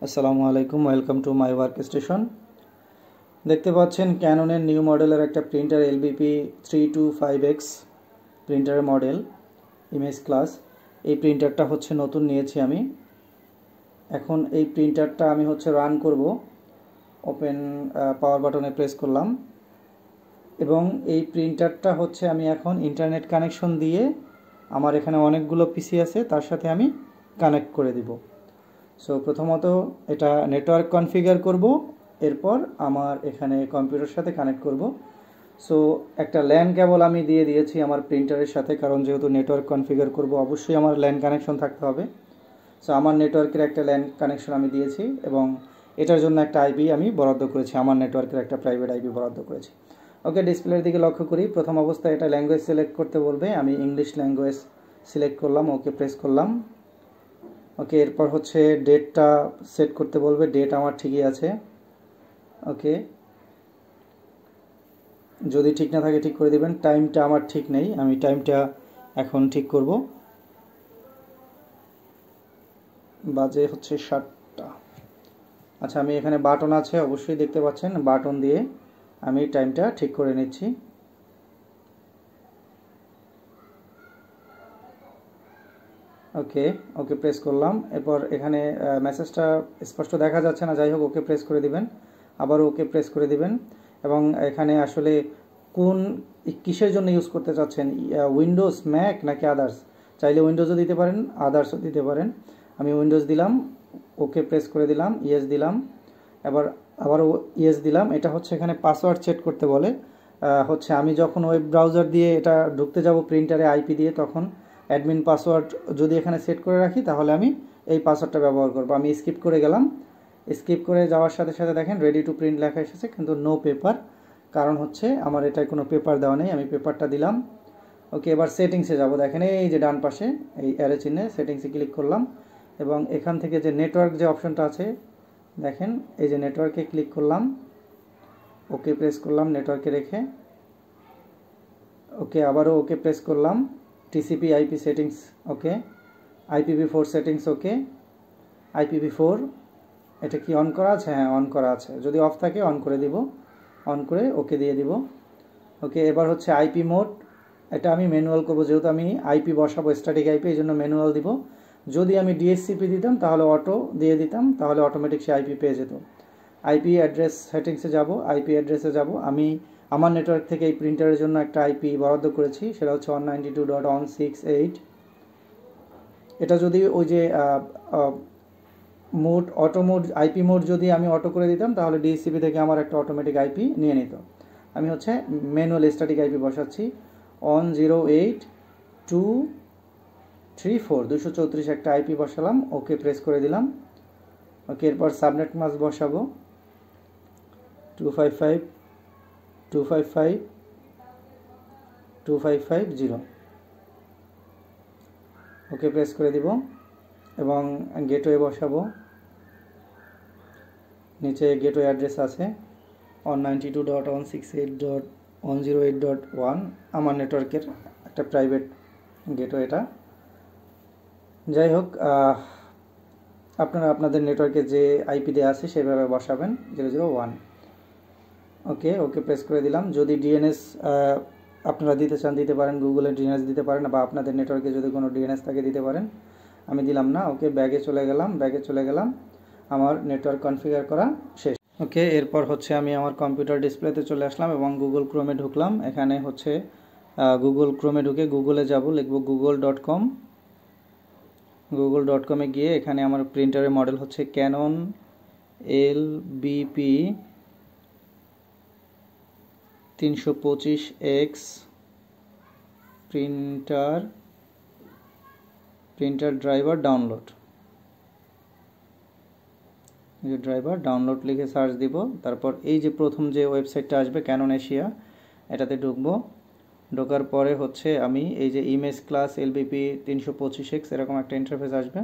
আসসালামু আলাইকুম, welcome to my work station. দেখতে পাচ্ছেন ক্যাননের নিউ মডেলের একটা প্রিন্টার LBP 325X প্রিন্টারের মডেল ইমেজ ক্লাস। এই প্রিন্টারটা হচ্ছে নতুন নিয়েছি আমি। এখন এই প্রিন্টারটা আমি হচ্ছে রান করব। ওপেন পাওয়ার বাটনে প্রেস করলাম এবং এই প্রিন্টারটা হচ্ছে আমি এখন ইন্টারনেট কানেকশন দিয়ে আমার এখানে অনেকগুলো পিসি আছে তার সাথে আমি কানেক্ট করে দিব। সো প্রথমত এটা নেটওয়ার্ক কনফিগার করব, এরপর আমার এখানে কম্পিউটারের সাথে কানেক্ট করব। সো একটা ল্যান কেবল আমি দিয়ে দিয়েছি আমার প্রিন্টারের সাথে, কারণ যেহেতু নেটওয়ার্ক কনফিগার করব অবশ্যই আমার ল্যান কানেকশন থাকতে হবে। সো আমার নেটওয়ার্কের একটা ল্যান কানেকশন আমি দিয়েছি এবং এটার জন্য একটা আইপি আমি বরাদ্দ করেছি, আমার নেটওয়ার্কের একটা প্রাইভেট আইপি বরাদ্দ করেছি। ওকে, ডিসপ্লের দিকে লক্ষ্য করি। প্রথম অবস্থায় এটা ল্যাঙ্গুয়েজ সিলেক্ট করতে বলবে, আমি ইংলিশ ল্যাঙ্গুয়েজ সিলেক্ট করলাম, ওকে প্রেস করলাম। ওকে, এরপর হচ্ছে ডেটটা সেট করতে বলবে, ডেট আমার ঠিকই আছে। ওকে, যদি ঠিক না থাকে ঠিক করে দিবেন। টাইমটা আমার ঠিক নেই, আমি টাইমটা এখন ঠিক করব। বাজে হচ্ছে 7টা। আচ্ছা, আমি এখানে বাটন আছে অবশ্যই দেখতে পাচ্ছেন, বাটন দিয়ে আমি টাইমটা ঠিক করে নিচ্ছি। ওকে, ওকে প্রেস করলাম। এরপর এখানে মেসেজটা স্পষ্ট দেখা যাচ্ছে না, যাই হোক ওকে প্রেস করে দিবেন, আবারও ওকে প্রেস করে দিবেন। এবং এখানে আসলে কোন কিসের জন্য ইউজ করতে চাচ্ছেন, উইন্ডোজ, ম্যাক নাকি আদার্স, চাইলে উইন্ডোজও দিতে পারেন, আদার্সও দিতে পারেন। আমি উইন্ডোজ দিলাম, ওকে প্রেস করে দিলাম, ইয়েস দিলাম, এবার আবারও ইয়েস দিলাম। এটা হচ্ছে এখানে পাসওয়ার্ড সেট করতে বলে। হচ্ছে আমি যখন ওয়েব ব্রাউজার দিয়ে এটা ঢুকতে যাব প্রিন্টারে আইপি দিয়ে, তখন অ্যাডমিন পাসওয়ার্ড যদি এখানে সেট করে রাখি তাহলে আমি এই পাসওয়ার্ডটা ব্যবহার করব। আমি স্কিপ করে গেলাম, স্কিপ করে যাওয়ার সাথে সাথে দেখেন রেডি টু প্রিন্ট লেখা এসেছে, কিন্তু নো পেপার, কারণ হচ্ছে আমার এটায় কোনো পেপার দেওয়া নেই। আমি পেপারটা দিলাম। ওকে, এবার সেটিংসে যাব। দেখেন এই যে ডান পাশে এই অ্যারো চিহ্নে সেটিংসে ক্লিক করলাম এবং এখান থেকে যে নেটওয়ার্ক যে অপশনটা আছে দেখেন, এই যে নেটওয়ার্কে ক্লিক করলাম, ওকে প্রেস করলাম নেটওয়ার্কে রেখে। ওকে, আবারও ওকে প্রেস করলাম। টিসিপি আইপি সেটিংস ওকে, IPv4 সেটিংস ওকে। IPv4 এটা কি অন করা আছে? হ্যাঁ, অন করা আছে। যদি অফ থাকে অন করে দিব, অন করে ওকে দিয়ে দিব। ওকে, এবার হচ্ছে আইপি মোড, এটা আমি ম্যানুয়াল করবো, যেহেতু আমি আইপি বসাবো স্ট্যাটিক আইপি, এই জন্য ম্যানুয়াল দিব। যদি আমি DHCP দিতাম তাহলে অটো দিয়ে দিতাম, তাহলে অটোমেটিক সে আইপি পেয়ে যেত। আইপি অ্যাড্রেস সেটিংসে যাব, আইপি অ্যাড্রেসে যাব। আমি আমার নেটওয়ার্ক থেকে এই প্রিন্টারের জন্য একটা আইপি বরাদ্দ করেছি, সেটা হচ্ছে 192.168। এটা যদি ওই যে mode, auto mode, IP mode যদি আমি অটো করে দিতাম তাহলে DHCP থেকে আমার একটা অটোমেটিক আইপি নিয়ে নিত। আমি হচ্ছে ম্যানুয়াল স্ট্যাটিক আইপি বসাচ্ছি 108.234 234 একটা আইপি বসালাম, ওকে প্রেস করে দিলাম। ওকে, এরপর সাবনেট মাস্ক বসাবো 255.255.255.0, ওকে প্রেস করে দিব এবং গেটওয়ে বসাবো। নিচে গেটওয়ে অ্যাড্রেস আছে 192.168.108.1, আমার নেটওয়ার্কের একটা প্রাইভেট গেটওয়ে এটা। যাই হোক, আপনারা আপনাদের নেটওয়ার্কে যে আইপি দেওয়া আছে সেভাবে বসাবেন 001। ওকে, ওকে প্রেস করে দিলাম। যদি ডিএনএস আপনারা দিতে চান দিতে পারেন, গুগলের ডিএনএস দিতে পারেন, বা আপনাদের নেটওয়ার্কে যদি কোনো ডিএনএস থাকে দিতে পারেন। আমি দিলাম না। ওকে, ব্যাগে চলে গেলাম, আমার নেটওয়ার্ক কনফিগার করা শেষ। ওকে, এরপর হচ্ছে আমি আমার কম্পিউটার ডিসপ্লেতে চলে আসলাম এবং গুগল ক্রোমে ঢুকলাম। এখানে হচ্ছে গুগল ক্রোমে ঢুকে গুগলে যাব, লিখব google.com। google.com-এ গিয়ে এখানে আমার প্রিন্টারের মডেল হচ্ছে Canon LBP 325X printer driver download. Driver download লিখে সার্চ দিব, তারপর এই যে প্রথম যে ওয়েবসাইটটা আসবে ক্যানন এশিয়া, এটাতে ঢুকবো। ঢোকার পরে হচ্ছে আমি এই যে ইমেজ ক্লাস LBP 325X এরকম একটা ইন্টারফেস আসবে।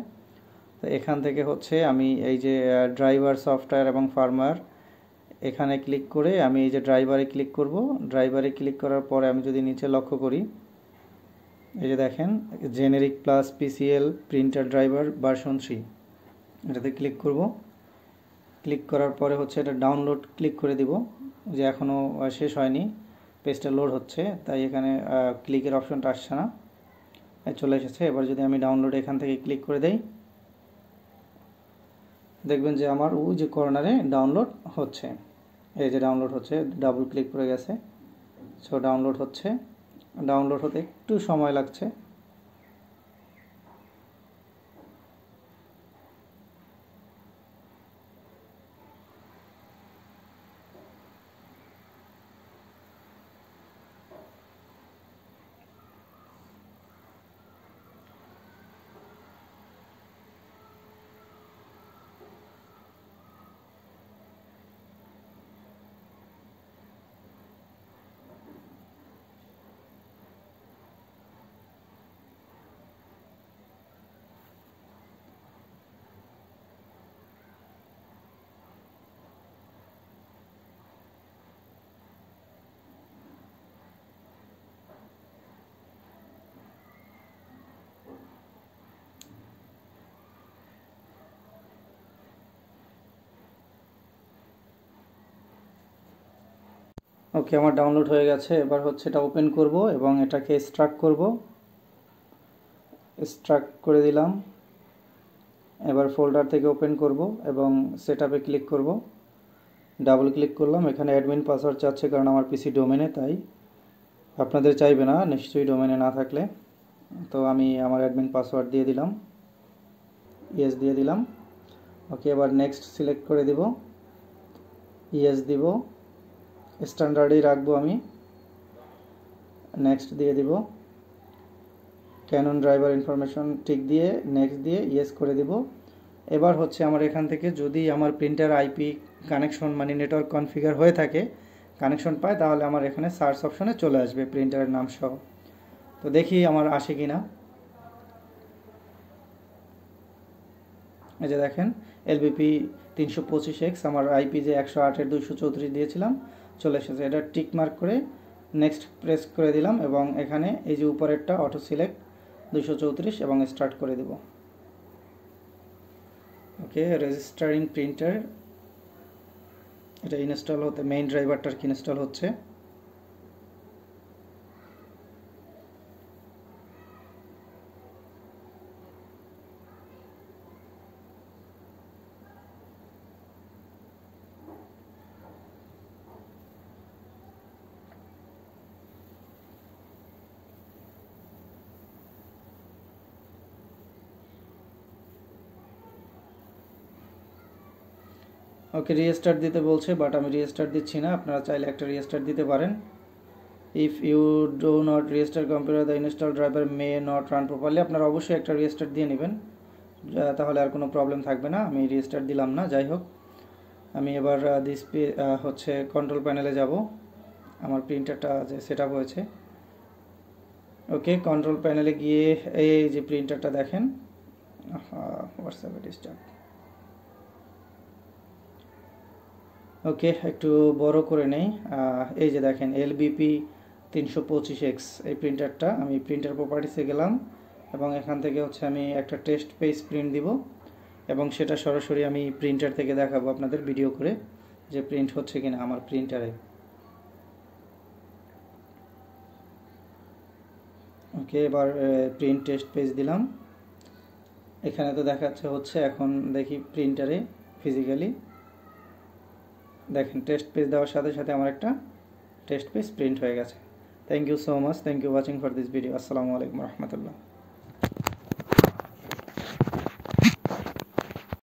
তো এখান থেকে হচ্ছে আমি এই যে ড্রাইভার, সফটওয়্যার এবং ফার্মওয়্যার, এখানে ক্লিক করে আমি এই যে ড্রাইভারে ক্লিক করব। ড্রাইভারে ক্লিক করার পরে আমি যদি নিচে লক্ষ্য করি, এই যে দেখেন generic plus PCL printer driver version 3, এটাতে ক্লিক করব। ক্লিক করার পরে হচ্ছে এটা ডাউনলোড ক্লিক করে দিব, যে এখনও শেষ হয়নি, পেজটা লোড হচ্ছে, তাই এখানে ক্লিকের অপশনটা আসছে না, চলে এসেছে। এবার যদি আমি ডাউনলোড এখান থেকে ক্লিক করে দেই, দেখবেন যে আমার ওই যে কর্নারে ডাউনলোড হচ্ছে, এই যে ডাউনলোড হচ্ছে, ডাবল ক্লিক করে গেছে। সো ডাউনলোড হচ্ছে, ডাউনলোড হতে একটু সময় লাগছে। ওকে, আমার ডাউনলোড হয়ে গেছে। এবার হচ্ছে এটা ওপেন করব এবং এটাকে এক্সট্রাক্ট করব। এক্সট্রাক্ট করে দিলাম। এবার ফোল্ডার থেকে ওপেন করব এবং সেটআপে ক্লিক করব। ডাবল ক্লিক করলাম। এখানে অ্যাডমিন পাসওয়ার্ড চাচ্ছে, কারণ আমার পিসি ডোমেনে, তাই আপনাদের চাইবে না নিশ্চয়ই ডোমেনে না থাকলে। তো আমি আমার অ্যাডমিন পাসওয়ার্ড দিয়ে দিলাম, ইয়েস দিয়ে দিলাম। ওকে, এবার নেক্সট সিলেক্ট করে দিব, ইয়েস দিব, স্ট্যান্ডার্ডেই রাখবো আমি, নেক্সট দিয়ে দিব। ক্যানন ড্রাইভার ইনফরমেশন টিক দিয়ে নেক্সট দিয়ে ইয়েস করে দিব। এবার হচ্ছে আমার এখান থেকে যদি আমার প্রিন্টার আইপি কানেকশন মানে নেটওয়ার্ক কনফিগার হয়ে থাকে, কানেকশন পায়, তাহলে আমার এখানে সার্চ অপশনে চলে আসবে প্রিন্টারের নাম সহ। তো দেখি আমার আসে কি না। এই যে দেখেন এলবিপি 325X, আমার আইপি যে 108.234 দিয়েছিলাম চলে এসেছে। এটা টিক মার্ক করে নেক্সট প্রেস করে দিলাম এবং এখানে এই যে উপরেরটা অটো সিলেক্ট 234 এবং স্টার্ট করে দেব। ওকে, রেজিস্টারিং প্রিন্টার, এটা ইনস্টল হতে মেইন ড্রাইভারটার কি ইনস্টল হচ্ছে। ওকে, রিস্টার্ট দিতে বলছে, বাট আমি রিস্টার্ট দিচ্ছি না। আপনারা চাইলে একটা রিস্টার্ট দিতে পারেন। If you do not restart computer the install driver may not run properly, আপনারা অবশ্যই একটা রিস্টার্ট দিয়ে নেবেন, তাহলে আর কোনো প্রবলেম থাকবে না। আমি রিস্টার্ট দিলাম না। যাই হোক, আমি এবার ডিসপ্লে হচ্ছে কন্ট্রোল প্যানেলে যাব, আমার প্রিন্টারটা যে সেট আপ হয়েছে। ওকে, কন্ট্রোল প্যানেলে গিয়ে এই যে প্রিন্টারটা দেখেন, হোয়াটসঅ্যাপে ডিস্টার্ব। ওকে, একটু বড় করে নেই। এই যে দেখেন এলবিপি 325X, এই প্রিন্টারটা। আমি প্রিন্টার প্রপার্টিসে গেলাম এবং এখান থেকে হচ্ছে আমি একটা টেস্ট পেজ প্রিন্ট দিব এবং সেটা সরাসরি আমি প্রিন্টার থেকে দেখাবো আপনাদের ভিডিও করে, যে প্রিন্ট হচ্ছে কিনা আমার প্রিন্টারে। ওকে, এবার প্রিন্ট টেস্ট পেজ দিলাম। এখানে তো দেখাচ্ছে হচ্ছে, এখন দেখি প্রিন্টারে ফিজিক্যালি। দেখেন টেস্ট পেজ দেওয়ার সাথে সাথে আমার একটা টেস্ট পেজ প্রিন্ট হয়ে গেছে। Thank you so much, thank you watching for this video. আসসালামু আলাইকুম রহমতুল্লাহ।